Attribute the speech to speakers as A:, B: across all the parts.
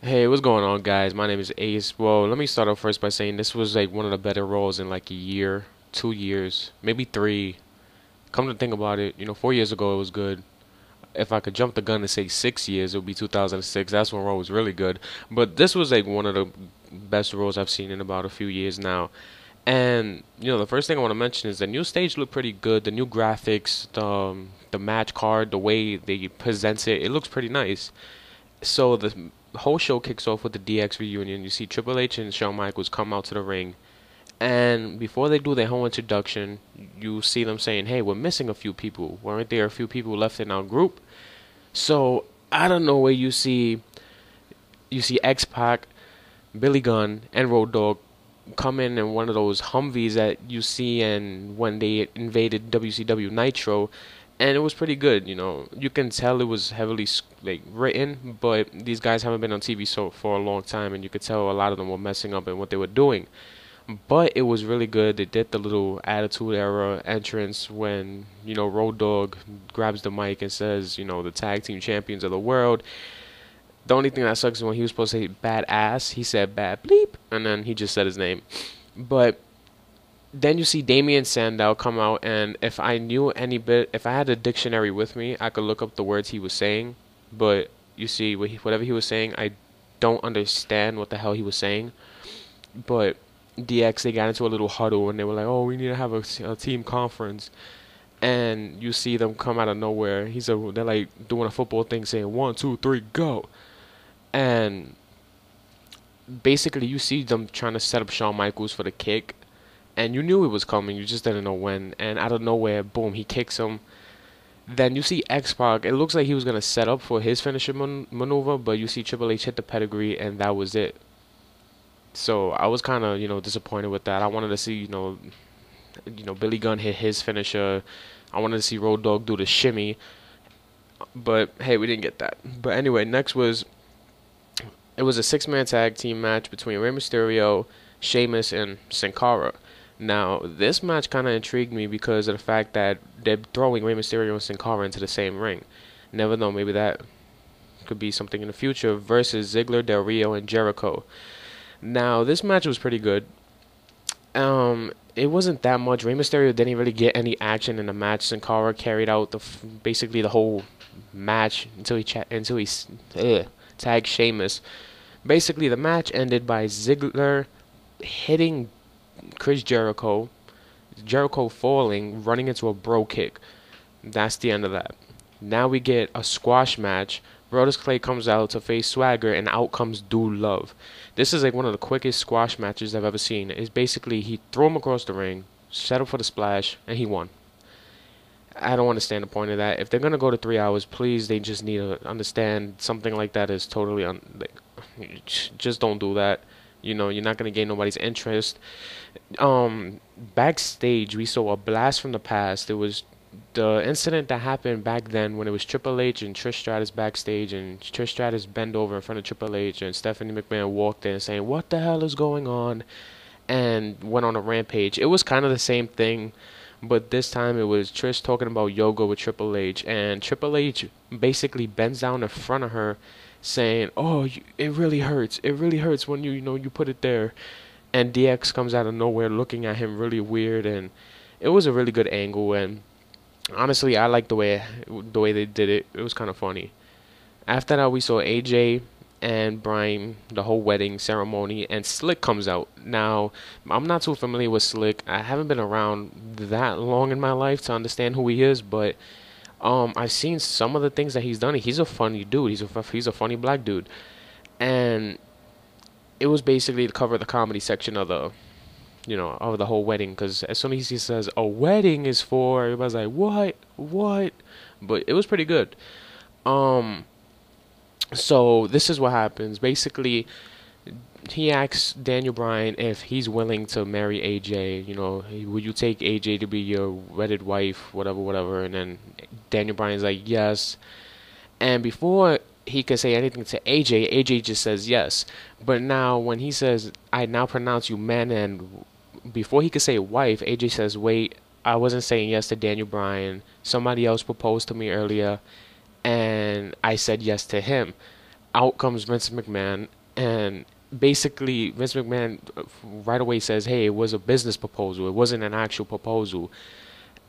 A: Hey, what's going on, guys? My name is Ace. Well, let me start off first by saying this was like one of the better roles in like a year, 2 years, maybe three. Come to think about it, 4 years ago it was good. If I could jump the gun and say 6 years, it would be 2006. That's when Raw was really good. But this was like one of the best roles I've seen in about a few years now. And the first thing I want to mention is the new stage looked pretty good. The new graphics, the match card, the way they present it, it looks pretty nice. So the whole show kicks off with the DX reunion. You see Triple H and Shawn Michaels come out to the ring, and before they do their whole introduction, you see them saying, "Hey, we're missing a few people. Weren't there a few people left in our group?" So I don't know where you see X-Pac, Billy Gunn, and Road Dogg come in one of those Humvees that you see and when they invaded WCW Nitro, and it was pretty good. You can tell it was heavily like written, but these guys haven't been on TV for a long time, and you could tell a lot of them were messing up in what they were doing. But it was really good. They did the little Attitude Era entrance when Road Dogg grabs the mic and says, the tag team champions of the world. The only thing that sucks is when he was supposed to say bad ass, he said bad bleep, and then he just said his name. But then you see Damien Sandow come out, and if I had a dictionary with me, I could look up the words he was saying. But you see, whatever he was saying, I don't understand what the hell he was saying. But DX, they got into a little huddle, and they were like, "Oh, we need to have a team conference." And you see them come out of nowhere. They're like doing a football thing, saying 1, 2, 3, go. And basically, you see them trying to set up Shawn Michaels for the kick, and you knew it was coming, you just didn't know when. And out of nowhere, boom, he kicks him. Then you see X-Pac. It looks like he was gonna set up for his finisher maneuver, but you see Triple H hit the pedigree, and that was it. So I was kind of disappointed with that. I wanted to see Billy Gunn hit his finisher. I wanted to see Road Dogg do the shimmy, but hey, we didn't get that. But anyway, next it was a six-man tag team match between Rey Mysterio, Sheamus, and Sin Cara. Now, this match kind of intrigued me because of the fact that they're throwing Rey Mysterio and Sin Cara into the same ring. Never know, maybe that could be something in the future versus Ziggler, Del Rio, and Jericho. Now, this match was pretty good. It wasn't that much. Rey Mysterio didn't really get any action in the match. Sin Cara carried out basically the whole match until he tagged Sheamus. Basically, the match ended by Ziggler hitting Chris Jericho, Jericho falling, running into a bro kick. That's the end of that. Now we get a squash match. Brodus Clay comes out to face Swagger, and out comes Dude Love. This is like one of the quickest squash matches I've ever seen. It's basically he threw him across the ring, set up for the splash, and he won. I don't understand the point of that. If they're gonna go to 3 hours, please, they just need to understand something like that is totally just don't do that. You're not gonna gain nobody's interest. Backstage, we saw a blast from the past. It was the incident that happened back then when it was Triple H and Trish Stratus backstage, and Trish Stratus bent over in front of Triple H, and Stephanie McMahon walked in saying, "What the hell is going on?" and went on a rampage. It was kind of the same thing, but this time it was Trish talking about yoga with Triple H, and Triple H basically bends down in front of her saying, "Oh, it really hurts. It really hurts when you put it there." And DX comes out of nowhere looking at him really weird, and it was a really good angle, and honestly, I like the way they did it. It was kind of funny. After that, we saw AJ and Bryan, the whole wedding ceremony, and Slick comes out. Now, I'm not too familiar with Slick. I haven't been around that long in my life to understand who he is, but I've seen some of the things that he's done. He's a funny dude. He's a funny black dude, and it was basically to cover the comedy section of the whole wedding. Because as soon as he says a wedding is for, everybody's like, what? But it was pretty good. So this is what happens. Basically, he asks Daniel Bryan if he's willing to marry AJ. Would you take AJ to be your wedded wife, whatever, whatever. And then Daniel Bryan's like, yes. And before he could say anything to AJ, AJ just says yes. But now when he says, "I now pronounce you man," and before he could say wife, AJ says, "Wait, I wasn't saying yes to Daniel Bryan. Somebody else proposed to me earlier, and I said yes to him. out comes Vince McMahon, and basically Vince McMahon right away says, "Hey, it was a business proposal. It wasn't an actual proposal."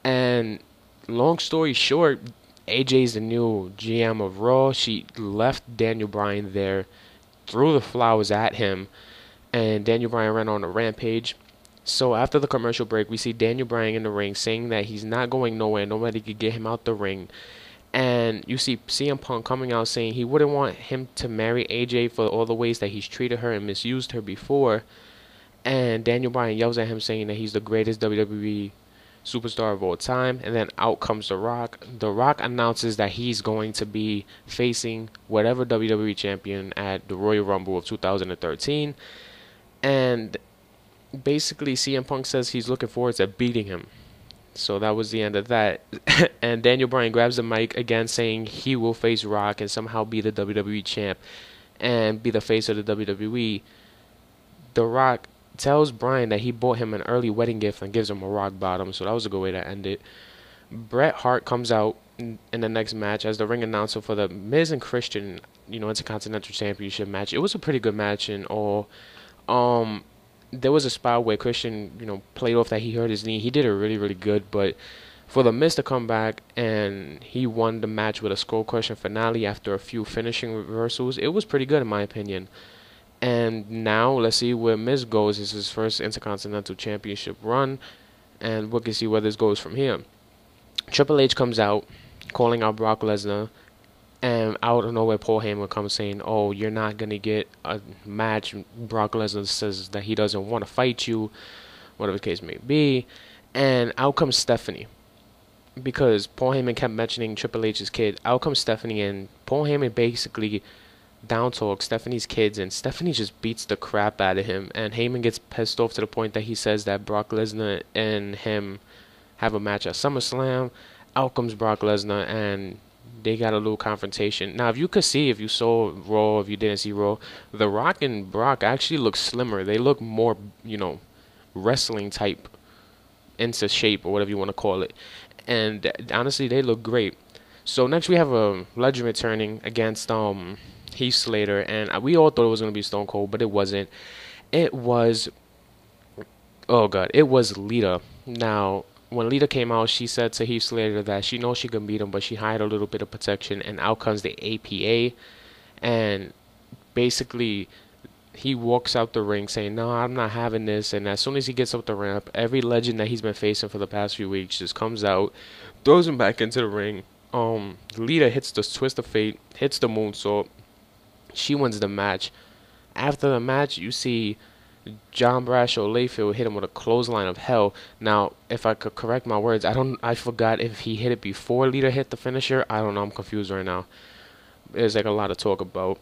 A: And long story short, AJ's the new GM of Raw. She left Daniel Bryan there, threw the flowers at him, and Daniel Bryan ran on a rampage. So after the commercial break, we see Daniel Bryan in the ring saying that he's not going nowhere. Nobody could get him out the ring. And you see CM Punk coming out saying he wouldn't want him to marry AJ for all the ways that he's treated her and misused her before. And Daniel Bryan yells at him saying that he's the greatest WWE superstar of all time. And then out comes The Rock. The Rock announces that he's going to be facing whatever WWE champion at the Royal Rumble of 2013. And basically CM Punk says he's looking forward to beating him. So that was the end of that. And Daniel Bryan grabs the mic again saying he will face Rock and somehow be the WWE champ and be the face of the WWE. The Rock tells Bryan that he bought him an early wedding gift and gives him a rock bottom. So that was a good way to end it. Bret Hart comes out in the next match as the ring announcer for the Miz and Christian, Intercontinental Championship match. It was a pretty good match and all. There was a spot where Christian, played off that he hurt his knee. He did it really, really good. But for the Miz to come back and he won the match with a skull crushing finale after a few finishing reversals, it was pretty good in my opinion. And now let's see where Miz goes. It's his first Intercontinental Championship run, and we can see where this goes from here. Triple H comes out, calling out Brock Lesnar. And out of nowhere, Paul Heyman comes saying, "Oh, you're not going to get a match." Brock Lesnar says that he doesn't want to fight you, whatever the case may be. And out comes Stephanie. Because Paul Heyman kept mentioning Triple H's kid. Out comes Stephanie, and Paul Heyman basically down-talks Stephanie's kids, and Stephanie just beats the crap out of him. And Heyman gets pissed off to the point that he says that Brock Lesnar and him have a match at SummerSlam. Out comes Brock Lesnar, and they got a little confrontation. Now, if you saw Raw, if you didn't see Raw, The Rock and Brock actually look slimmer. They look more, wrestling type into shape or whatever you want to call it. And honestly, they look great. So next we have a legend returning against Heath Slater, and we all thought it was going to be Stone Cold, but it wasn't. It was Lita. Now, when Lita came out, she said to Heath Slater that she knows she can beat him, but she hired a little bit of protection, and out comes the APA, and basically he walks out the ring saying, "No, I'm not having this," and as soon as he gets up the ramp, every legend that he's been facing for the past few weeks just comes out, throws him back into the ring. Lita hits the Twist of Fate, hits the moonsault. She wins the match. After the match, you see John Bradshaw Layfield hit him with a clothesline of hell. Now, if I could correct my words, I forgot if he hit it before Lita hit the finisher. I don't know. I'm confused right now. There's like a lot to talk about.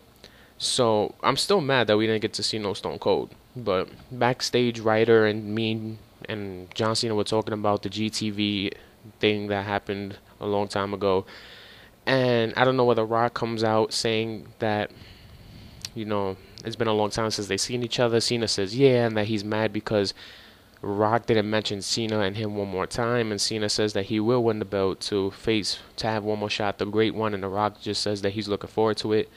A: So I'm still mad that we didn't get to see no Stone Cold. But backstage, Ryder and me and John Cena were talking about the GTV thing that happened a long time ago. And I don't know whether Rock comes out saying that, it's been a long time since they've seen each other. Cena says yeah, and that he's mad because Rock didn't mention Cena and him one more time. And Cena says that he will win the belt to have one more shot, the great one. And The Rock just says that he's looking forward to it.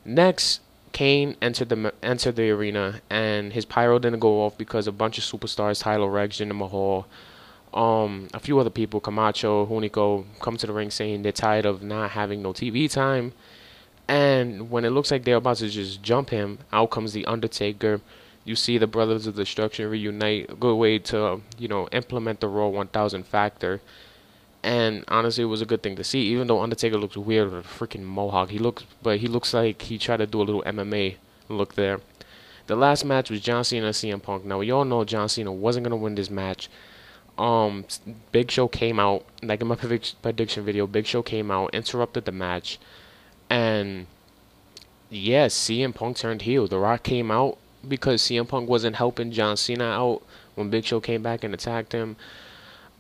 A: Next, Kane entered the arena, and his pyro didn't go off because a bunch of superstars, Tyler Rex, Jinder Mahal, a few other people, Camacho, Hunico, come to the ring saying they're tired of not having no TV time. And when it looks like they're about to just jump him, out comes the Undertaker. You see the Brothers of Destruction reunite. A good way to, implement the Raw 1000 factor. And honestly, it was a good thing to see. Even though Undertaker looks weird with a freaking mohawk, he looks like he tried to do a little MMA look there. The last match was John Cena and CM Punk. Now, we all know John Cena wasn't going to win this match. Big Show came out, like in my prediction video, Big Show came out, interrupted the match. And yeah, CM Punk turned heel. The Rock came out because CM Punk wasn't helping John Cena out when Big Show came back and attacked him.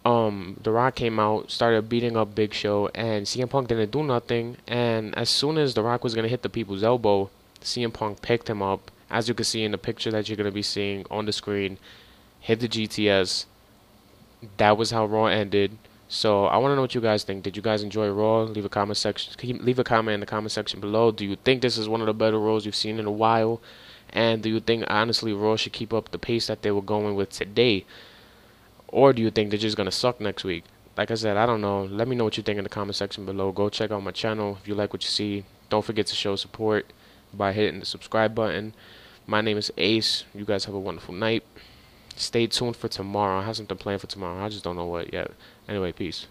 A: The Rock came out, started beating up Big Show, and CM Punk didn't do nothing. And as soon as The Rock was gonna hit the people's elbow, CM Punk picked him up, as you can see in the picture that you're gonna be seeing on the screen. Hit the GTS. That was how Raw ended. So I want to know what you guys think. Did you guys enjoy Raw? Leave a comment in the comment section below. Do you think this is one of the better Raws you've seen in a while? And do you think honestly Raw should keep up the pace that they were going with today? Or do you think they're just gonna suck next week? Like I said, I don't know. Let me know what you think in the comment section below. Go check out my channel if you like what you see. Don't forget to show support by hitting the subscribe button. My name is Ace. You guys have a wonderful night. Stay tuned for tomorrow. I have something planned for tomorrow. I just don't know what yet. Anyway, peace.